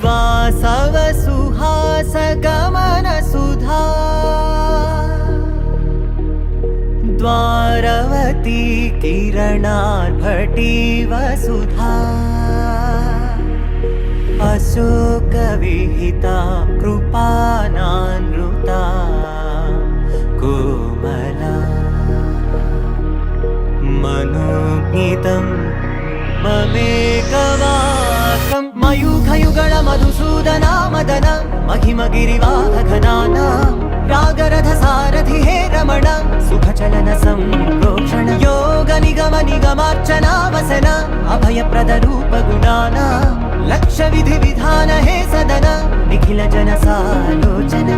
वासव सुहास गमन सुधा द्वारवती किरणार्भटी वसुधा अशोक विहिता कृपानानृता कोमला मनोज्ञितं ममेकवाकं मयूखयुगल मधुसूदना मदन महिमगिरिवाहघनाना रागरथ सारथि हे रमण सुखचलन संप्रोक्षण योग निगम निगमार्चना वसन अभयप्रद रूप गुणाना लक्ष्य विधि विधान हे सदन निखिल जन सालोचन